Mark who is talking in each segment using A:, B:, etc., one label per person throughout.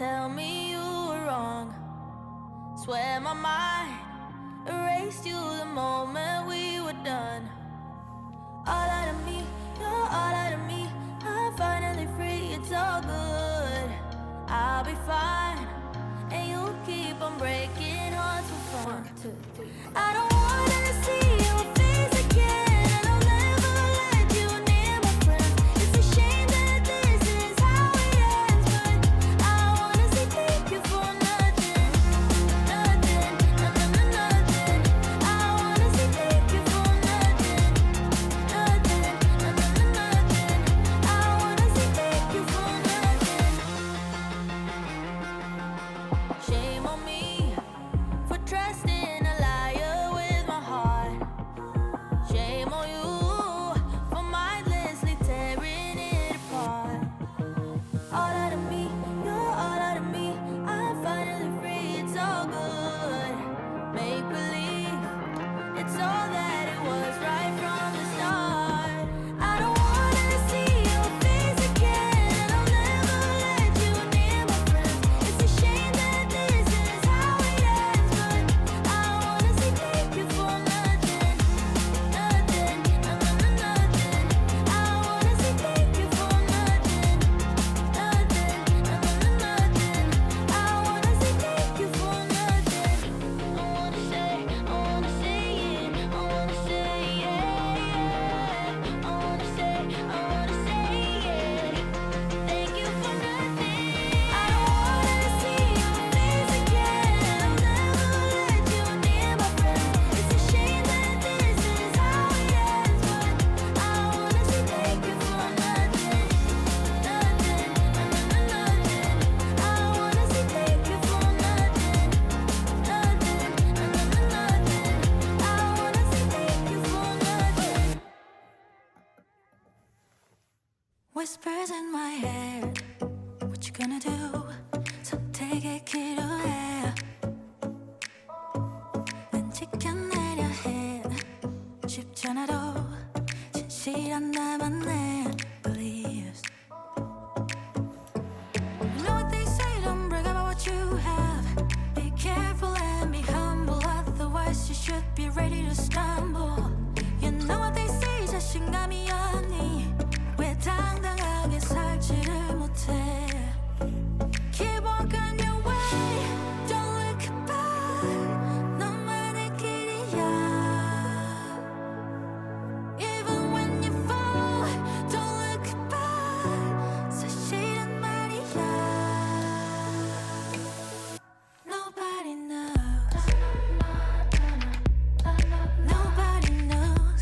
A: tell me you were wrong. Swear my mind erased you the moment we were done. All out of me, you're all out of me. I'm finally free, it's all good. I'll be fine, and you'll keep on breaking hearts for fun. 1, 2, 3. I don't wanna see your face again, and I'll never let you near my friends. It's a shame that this is how it ends, but I wanna say thank you for nothing, nothing, nothing, nothing. I wanna say thank you for nothing, nothing, nothing, nothing. I wanna say thank you for nothing. Shame on me for trusting a liar with my heart. Shame on you for mindlessly tearing it apart. All out of me, you're all out of me. I'm finally free, it's all good. Make believe it's all that it was right from the start. I don't wanna see your face again, and I'll never let you near my friends. It's a shame that this is how it ends, but I wanna say thank you for nothing, nothing, nothing, nothing. I wanna say thank you for nothing, nothing, nothing, nothing. I wanna say thank you for nothing. I wanna say it, I wanna say it. I wanna say it. Thank you for nothing. I don't wanna see your face again, and I'll never let you near my friends. It's a shame that this is how it ends, but I wanna say thank you for nothing, nothing, nothing, nothing. I wanna say thank you for nothing, nothing, nothing, nothing. I wanna say thank you for nothing. Whispers in my head, what you gonna do? 선택의 기로에 난 지켜내려 해. 쉽지 않아도 진실한 나만의 beliefs. You know what they say, don't brag about what you have. Be careful and be humble, otherwise you should be ready to stumble. You know what they say, 자신감이 없니? 왜 당당하게 살지를 못해? Keep walking your way, don't look back. 너만의 길이야. Even when you fall, don't look back. 사실은 말이야. Nobody knows. Nobody knows.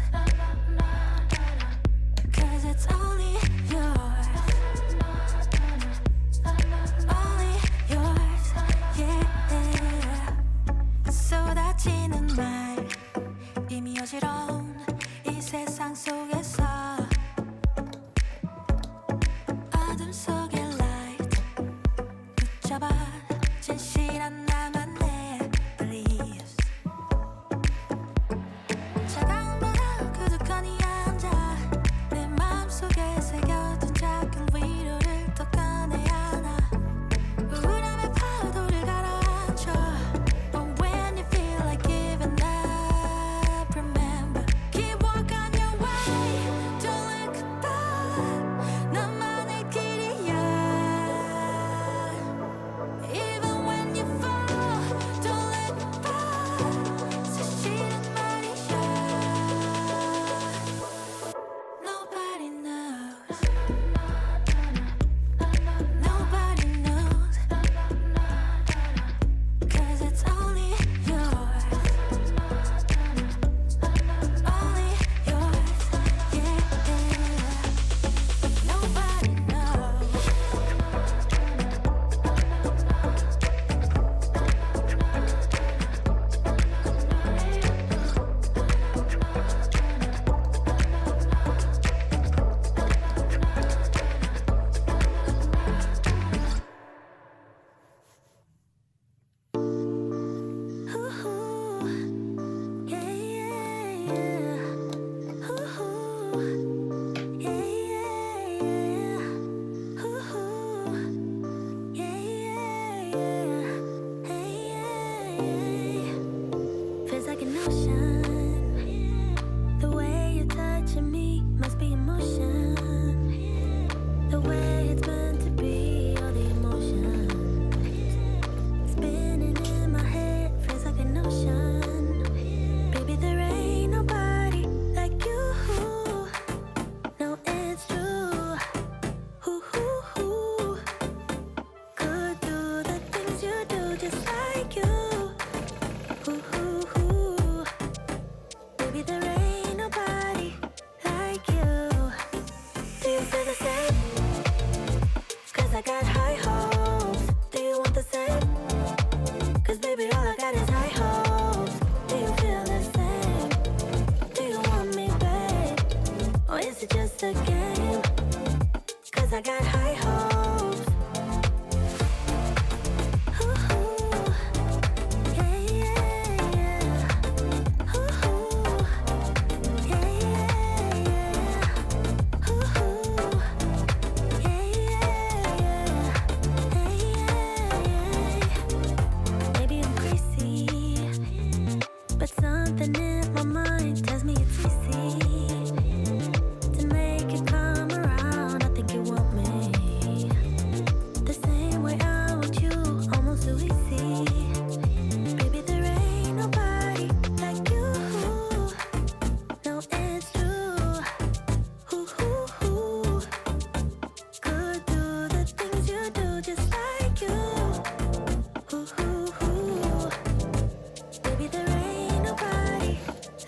A: high hopes. Ooh, yeah, yeah, yeah. Ooh, yeah, yeah, yeah. Ooh, yeah, yeah, yeah. Maybe I'm crazy, but something in my mind tells me it's easy to make it come around. I think you want me the same way I want you, almost so easy. Baby, there ain't nobody like you. No, it's true. Ooh, could do the things you do just like you. Ooh, baby, there ain't nobody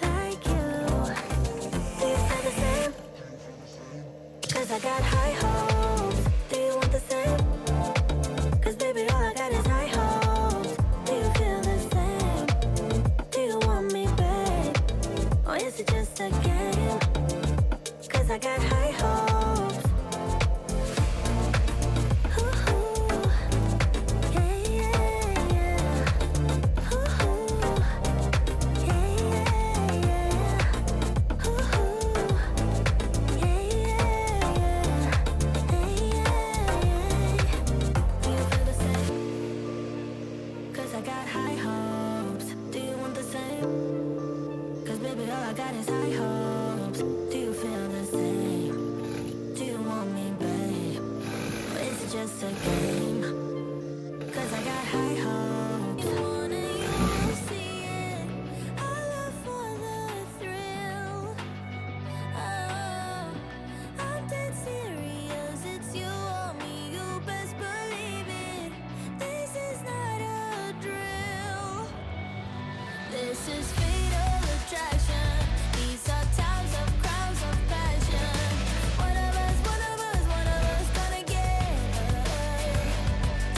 A: like you. Do you feel the same? 'Cause I got high hopes. Do you want the same? 'Cause baby, all I got is high hopes. Do you feel the same? Do you want me, babe? Or is it just a game? 'Cause I got high hopes. Ooh, yeah, yeah, yeah. Ooh, yeah, yeah, yeah. Ooh, yeah, yeah, yeah. Do you feel the same? 'Cause I got high hopes. Do you want the same? 'Cause baby, all I got is high hopes. Do you feel the same? Do you want me, babe? Or is it just a game? 'Cause I got high hopes. You want it, you will see it. I love for the thrill. Oh, I'm dead serious. It's you or me. You best believe it. This is not a drill. This is fatal attraction. These are times of crowds of passion. One of us, one of us, one of us gonna get hurt.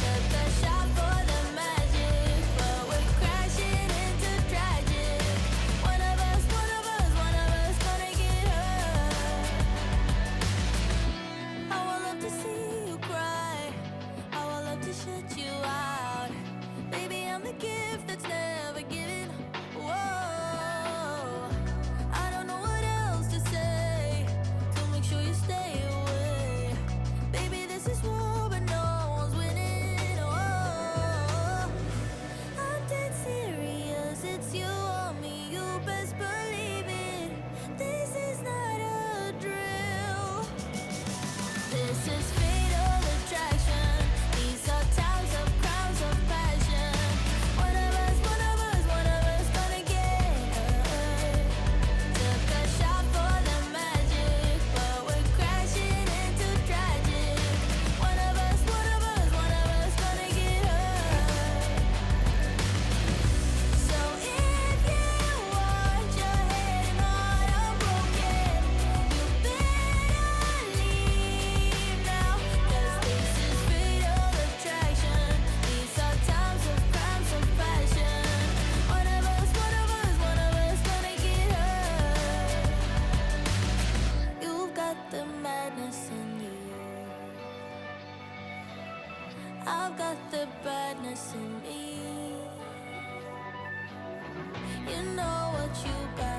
A: Took a shot for the magic, but we're crashing into tragic. One of us, one of us, one of us gonna get hurt. I would love to see you cry. I would love to shut you out. Baby, I'm the gift that's never given. Whoa, I don't know what else to say, so make sure you stay away. Baby, this is war, but no one's winning. Whoa, I'm dead serious. It's you or me. You best believe it. This is not a drill. This is fatal attraction. These are times of crowds of passion. One of us, one of us, one of us gonna get hurt. Took a shot for the magic, but we're crashing into tragic. One of us, one of us, one of us gonna get hurt. So if you want your head and heart unbroken, you better leave now. 'Cause this is fatal attraction. These are times of crimes of passion. One of us, one of us, one of us gonna get hurt. You've got the madness in you. I've got the badness in me. You know what you got.